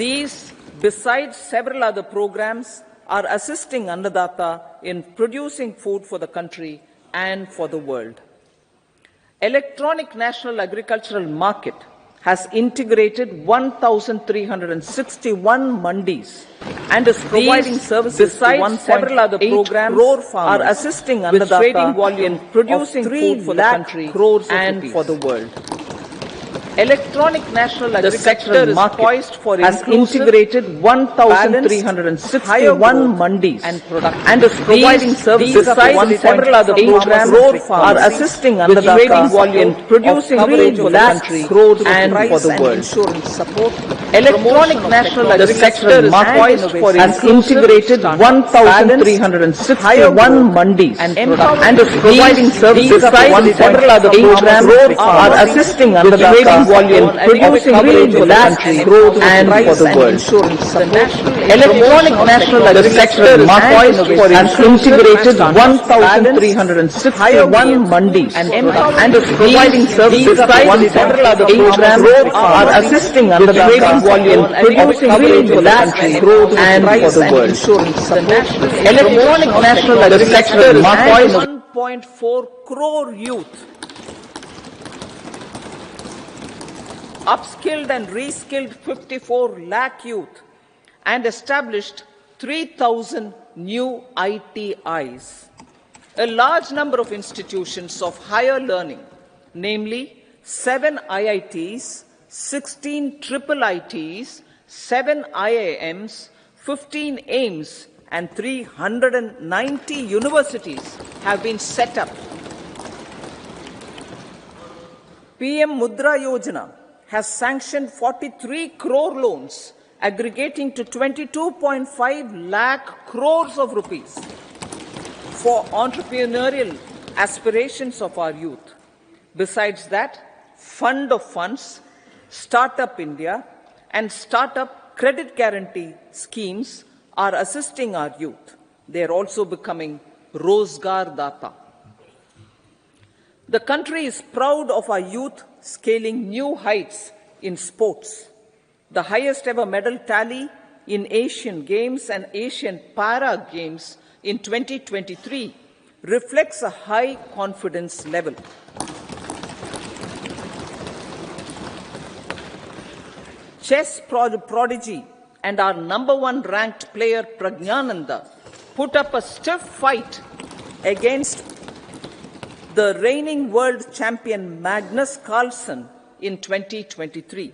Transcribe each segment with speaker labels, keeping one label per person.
Speaker 1: These, besides several other programs, are assisting Annadata in producing food for the country and for the world. Electronic National Agricultural Market has integrated 1,361 mandis and is providing services to several other programs are assisting Annadata with trading volume in producing food for the country and for the world. Electronic National Agricultural Market has integrated 1,361 mandis and is providing services to several other programs are assisting Annadata with trading volume in producing food for the country and for the world. Electronic National Agricultural Market has integrated 1,361 mandis and is providing services to several other programs are assisting Annadata volume producing food for the country and for the world. Electronic National Agricultural Market has integrated 1,361 mandis and is providing services to several other programs are assisting Annadata volume producing food for the country and for the world. Electronic National Agricultural Market 1.4 crore youth upskilled and reskilled 54 lakh youth and established 3,000 new ITIs. A large number of institutions of higher learning, namely 7 IITs, 16 triple ITs, 7 IIMs, 15 AIMS, and 390 universities have been set up. PM Mudra Yojana has sanctioned 43 crore loans aggregating to 22.5 lakh crores of rupees for entrepreneurial aspirations of our youth. Besides that, Fund of Funds, Startup India, and Startup Credit Guarantee schemes are assisting our youth. They are also becoming Rozgar Data. The country is proud of our youth scaling new heights in sports. The highest ever medal tally in Asian Games and Asian Para Games in 2023 reflects a high confidence level. Chess prodigy and our #1 ranked player Pragnananda put up a stiff fight against the reigning world champion Magnus Carlsen in 2023.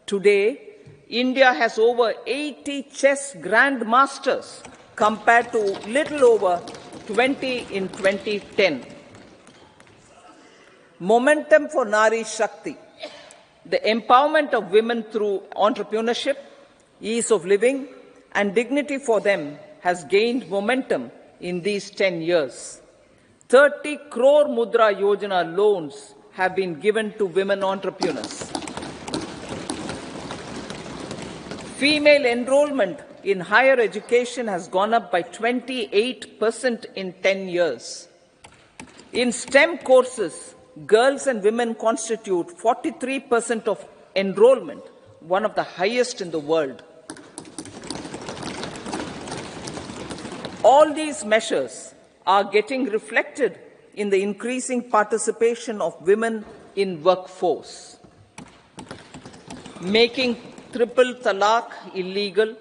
Speaker 1: Today, India has over 80 chess grandmasters compared to little over 20 in 2010. Momentum for Nari Shakti. The empowerment of women through entrepreneurship, ease of living, and dignity for them has gained momentum in these 10 years. 30 crore Mudra Yojana loans have been given to women entrepreneurs. Female enrollment in higher education has gone up by 28% in 10 years. In STEM courses, girls and women constitute 43% of enrollment, one of the highest in the world. All these measures are getting reflected in the increasing participation of women in workforce. Making triple talaq illegal,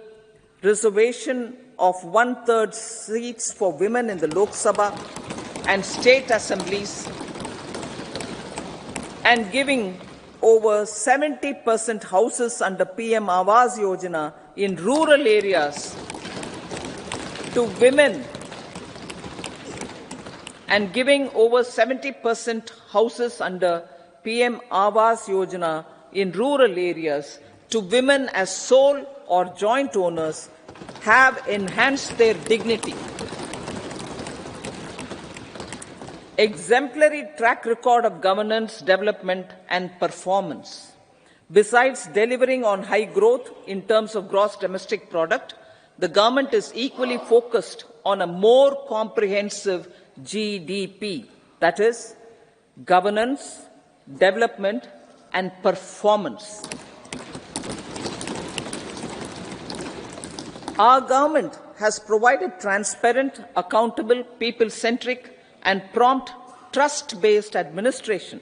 Speaker 1: reservation of 1/3 seats for women in the Lok Sabha and state assemblies, and giving over 70% houses under PM Awas Yojana in rural areas to women, and giving over 70% houses under PM Awas Yojana in rural areas to women as sole or joint owners have enhanced their dignity. Exemplary track record of governance, development, and performance. Besides delivering on high growth in terms of gross domestic product, the government is equally focused on a more comprehensive GDP, that is, governance, development, and performance. Our government has provided transparent, accountable, people-centric and prompt, trust-based administration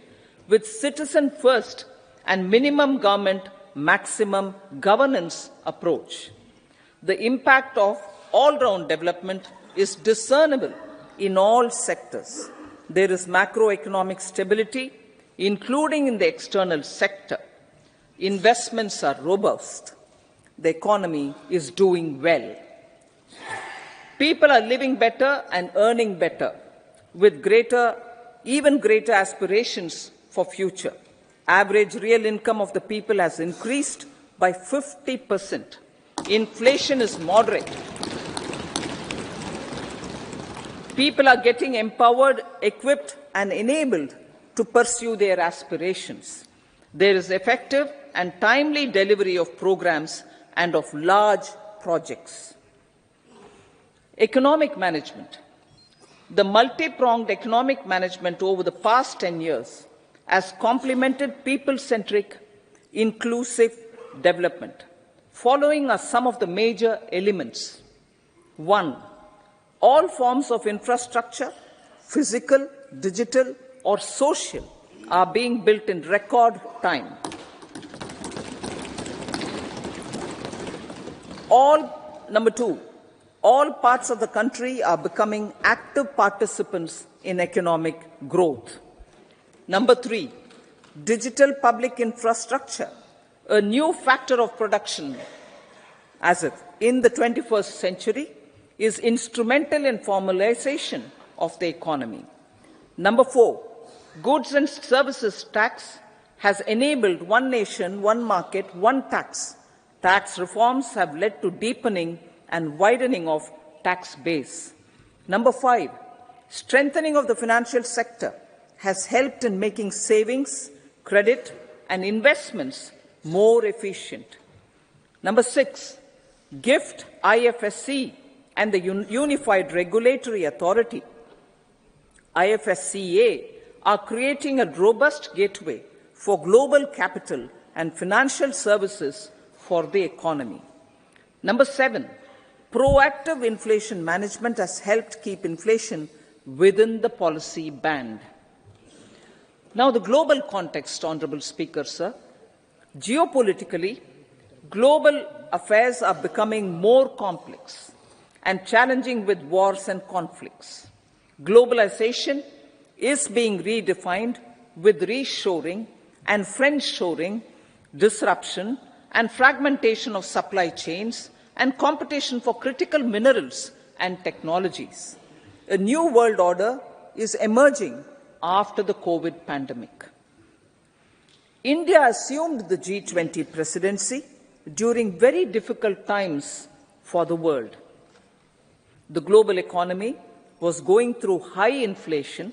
Speaker 1: with citizen-first and minimum government, maximum governance approach. The impact of all-round development is discernible in all sectors. There is macroeconomic stability, including in the external sector. Investments are robust. The economy is doing well. People are living better and earning better, with even greater aspirations for future. Average real income of the people has increased by 50%. Inflation is moderate. People are getting empowered, equipped, and enabled to pursue their aspirations. There is effective and timely delivery of programs and of large projects. Economic management. The multi-pronged economic management over the past 10 years has complemented people-centric, inclusive development. Following are some of the major elements. 1. All forms of infrastructure, physical, digital, or social, are being built in record time. Number 2, all parts of the country are becoming active participants in economic growth. Number 3, digital public infrastructure, a new factor of production in the 21st century, is instrumental in formalization of the economy. Number 4, goods and services tax has enabled one nation, one market, one tax. Tax reforms have led to deepening and widening of tax base. Number 5, strengthening of the financial sector has helped in making savings, credit, and investments more efficient. Number 6, GIFT, IFSC, and the Unified Regulatory Authority, IFSCA, are creating a robust gateway for global capital and financial services for the economy. Number 7, proactive inflation management has helped keep inflation within the policy band. Now, the global context, Honourable Speaker, sir. Geopolitically, global affairs are becoming more complex and challenging with wars and conflicts. Globalization is being redefined with reshoring and friendshoring, disruption and fragmentation of supply chains and competition for critical minerals and technologies. A new world order is emerging after the COVID pandemic. India assumed the G20 presidency during very difficult times for the world. The global economy was going through high inflation,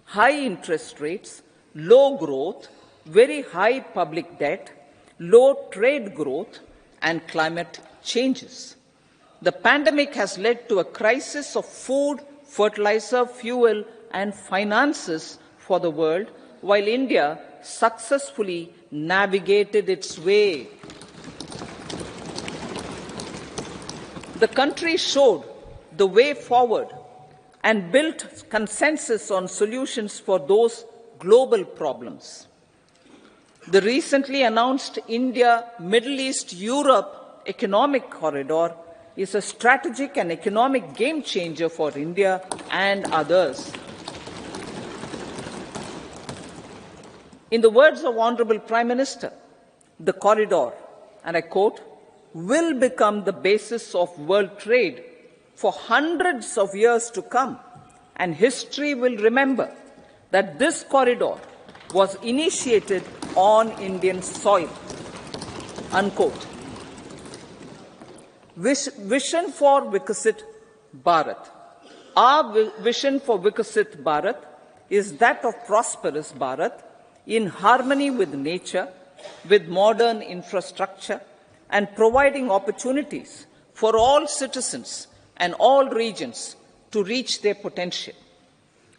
Speaker 1: high interest rates, low growth, very high public debt, low trade growth, and climate changes. The pandemic has led to a crisis of food, fertilizer, fuel, and finances for the world, while India successfully navigated its way. The country showed the way forward and built consensus on solutions for those global problems. The recently announced India-Middle East-Europe economic corridor is a strategic and economic game changer for India and others. In the words of Honourable Prime Minister, the corridor, and I quote, will become the basis of world trade for hundreds of years to come, and history will remember that this corridor was initiated on Indian soil. Unquote. Vision for Vikasit Bharat. Our vision for Vikasit Bharat is that of prosperous Bharat in harmony with nature, with modern infrastructure, and providing opportunities for all citizens and all regions to reach their potential.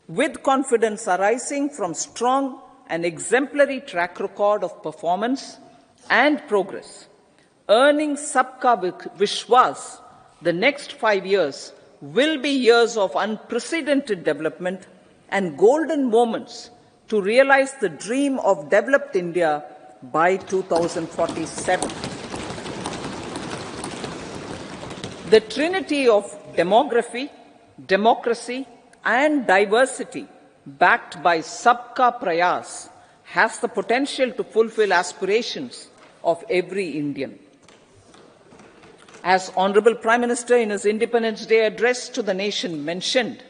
Speaker 1: With confidence arising from strong and exemplary track record of performance and progress, earning Sabka Vishwas The next 5 years will be years of unprecedented development and golden moments to realize the dream of developed India by 2047. The trinity of demography, democracy, and diversity, backed by Sabka Prayas, has the potential to fulfill aspirations of every Indian. As Honorable Prime Minister in his Independence Day address to the nation mentioned,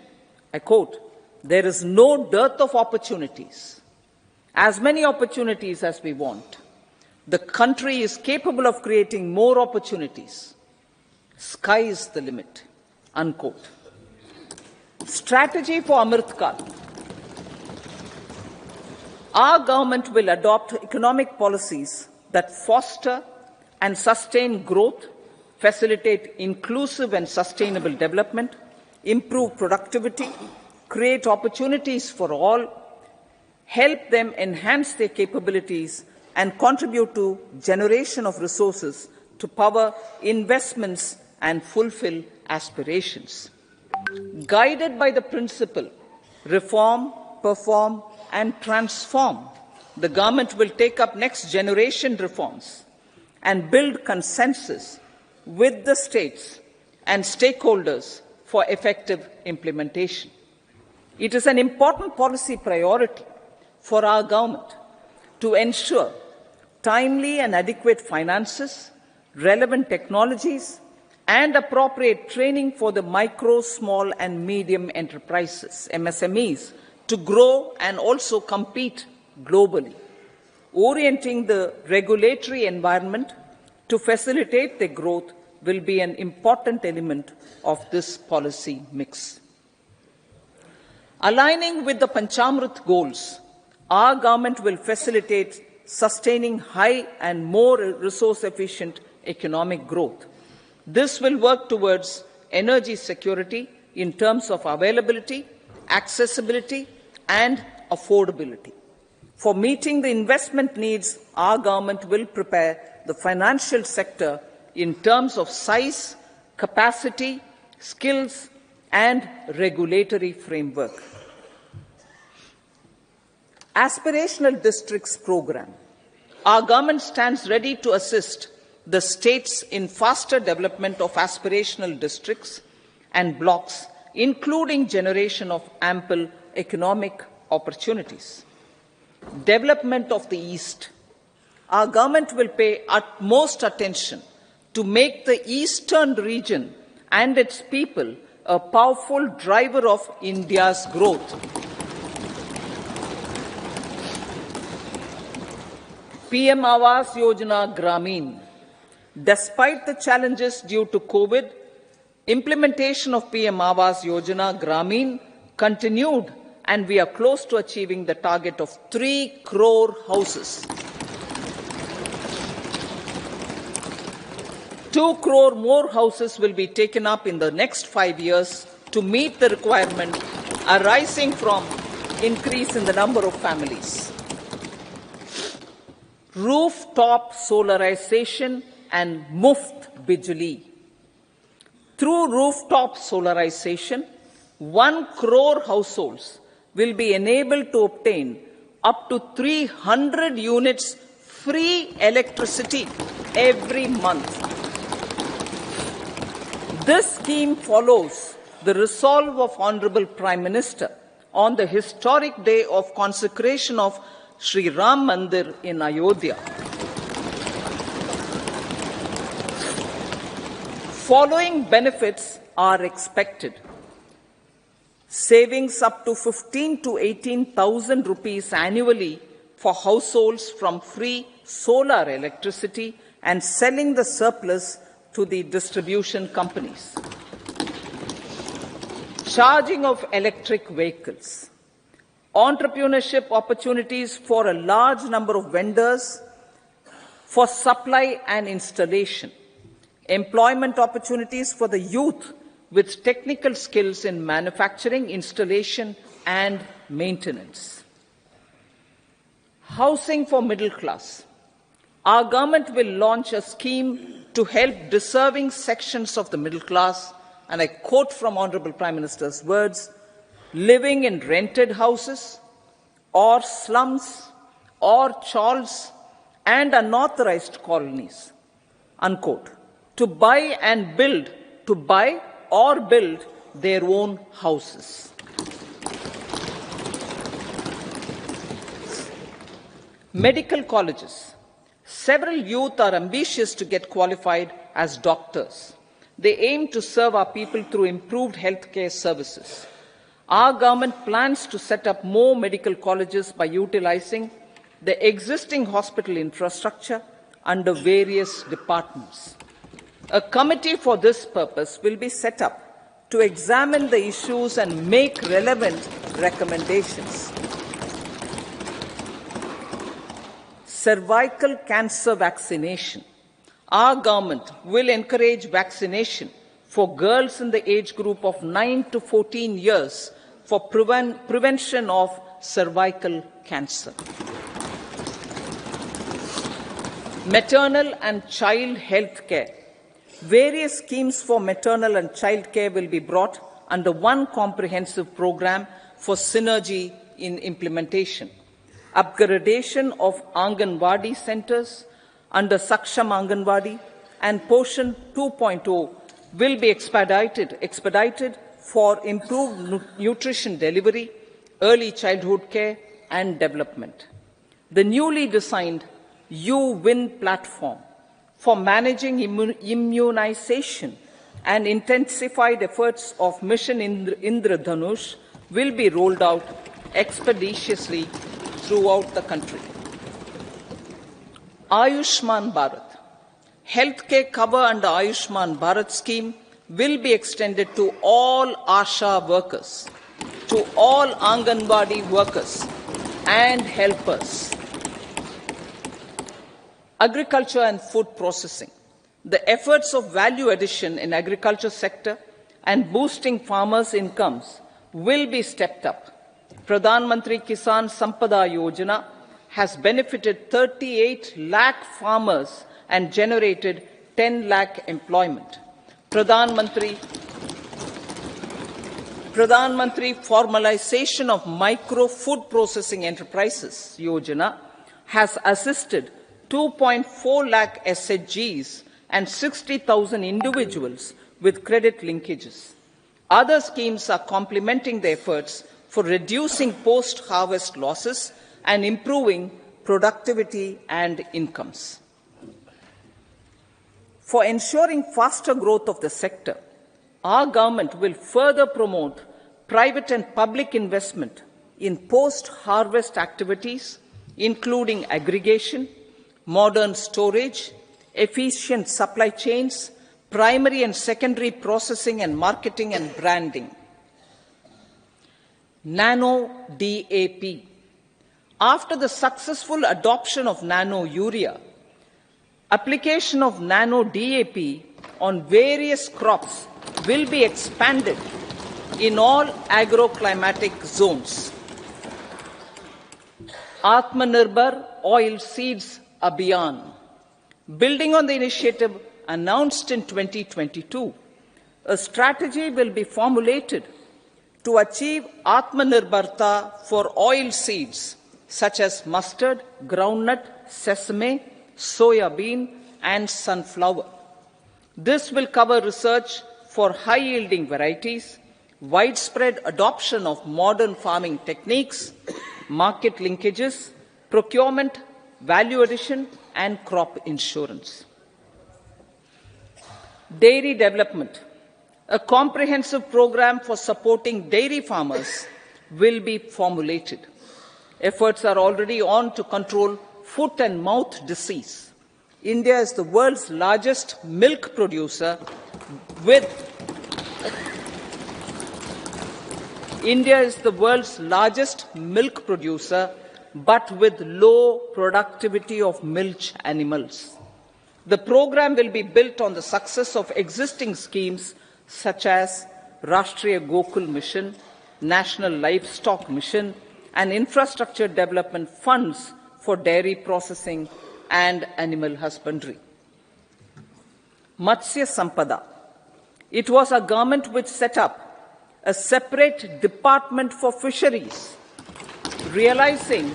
Speaker 1: I quote, "There is no dearth of opportunities, as many opportunities as we want. The country is capable of creating more opportunities. Sky is the limit," unquote. Strategy for Amrit Kal. Our government will adopt economic policies that foster and sustain growth, facilitate inclusive and sustainable development, improve productivity, create opportunities for all, help them enhance their capabilities, and contribute to generation of resources to power investments and fulfill aspirations. Guided by the principle, reform, perform, and transform, the government will take up next generation reforms and build consensus with the states and stakeholders for effective implementation. It is an important policy priority for our government to ensure timely and adequate finances, relevant technologies, and appropriate training for the micro, small, and medium enterprises, MSMEs, to grow and also compete globally. Orienting the regulatory environment to facilitate their growth will be an important element of this policy mix. Aligning with the Panchamrit goals, our government will facilitate sustaining high and more resource-efficient economic growth. This will work towards energy security in terms of availability, accessibility, and affordability. For meeting the investment needs, our government will prepare the financial sector in terms of size, capacity, skills, and regulatory framework. Aspirational Districts Program. Our government stands ready to assist the states in faster development of aspirational districts and blocks, including generation of ample economic opportunities. Development of the East. Our government will pay utmost attention to make the eastern region and its people a powerful driver of India's growth. PM Awas Yojana Grameen. Despite the challenges due to COVID, implementation of PM Awas Yojana Grameen continued, and we are close to achieving the target of 3 crore houses. 2 crore more houses will be taken up in the next 5 years to meet the requirement arising from increase in the number of families. Rooftop solarization and Muft Bijli. Through rooftop solarization, 1 crore households will be enabled to obtain up to 300 units free electricity every month. This scheme follows the resolve of Honorable Prime Minister on the historic day of consecration of Sri Ram Mandir in Ayodhya. Following benefits are expected. Savings up to 15 to 18,000 rupees annually for households from free solar electricity and selling the surplus to the distribution companies. Charging of electric vehicles. Entrepreneurship opportunities for a large number of vendors for supply and installation. Employment opportunities for the youth with technical skills in manufacturing, installation, and maintenance. Housing for middle class. Our government will launch a scheme to help deserving sections of the middle class, and I quote from Honourable Prime Minister's words, living in rented houses or slums or chawls and unauthorized colonies, unquote, to buy or build their own houses. Medical colleges. Several youth are ambitious to get qualified as doctors. They aim to serve our people through improved healthcare services. Our government plans to set up more medical colleges by utilizing the existing hospital infrastructure under various departments. A committee for this purpose will be set up to examine the issues and make relevant recommendations. Cervical cancer vaccination. Our government will encourage vaccination for girls in the age group of 9 to 14 years for prevention of cervical cancer. Maternal and child health care. Various schemes for maternal and child care will be brought under one comprehensive program for synergy in implementation. Upgradation of Anganwadi centres under Saksham Anganwadi and Poshan 2.0 will be expedited for improved nutrition delivery, early childhood care and development. The newly designed U-Win platform for managing immunization and intensified efforts of Mission Indradhanush will be rolled out expeditiously throughout the country. Ayushman Bharat. Healthcare cover under Ayushman Bharat scheme will be extended to all ASHA workers, to all Anganwadi workers and helpers. Agriculture and food processing. The efforts of value addition in agriculture sector and boosting farmers' incomes will be stepped up. Pradhan Mantri Kisan Sampada Yojana has benefited 38 lakh farmers and generated 10 lakh employment. Pradhan Mantri Formalization of Micro Food Processing Enterprises Yojana has assisted 2.4 lakh SHGs and 60,000 individuals with credit linkages. Other schemes are complementing the efforts for reducing post-harvest losses and improving productivity and incomes. For ensuring faster growth of the sector, our government will further promote private and public investment in post-harvest activities, including aggregation, modern storage, efficient supply chains, primary and secondary processing and marketing and branding. Nano DAP. After the successful adoption of nano urea, application of nano DAP on various crops will be expanded in all agroclimatic zones. Atmanirbhar Oil Seeds Abhiyan. Building on the initiative announced in 2022, a strategy will be formulated to achieve Atmanirbharta for oil seeds such as mustard, groundnut, sesame, soya bean and sunflower. This will cover research for high-yielding varieties, widespread adoption of modern farming techniques, market linkages, procurement, value addition and crop insurance. Dairy development. A comprehensive program for supporting dairy farmers will be formulated. Efforts are already on to control foot and mouth disease. India is the world's largest milk producer but with low productivity of milch animals. The program will be built on the success of existing schemes such as Rashtriya Gokul Mission, National Livestock Mission, and infrastructure development funds for dairy processing and animal husbandry. Matsya Sampada. It was our government which set up a separate department for fisheries, realizing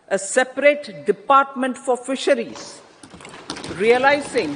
Speaker 1: a separate department for fisheries, realizing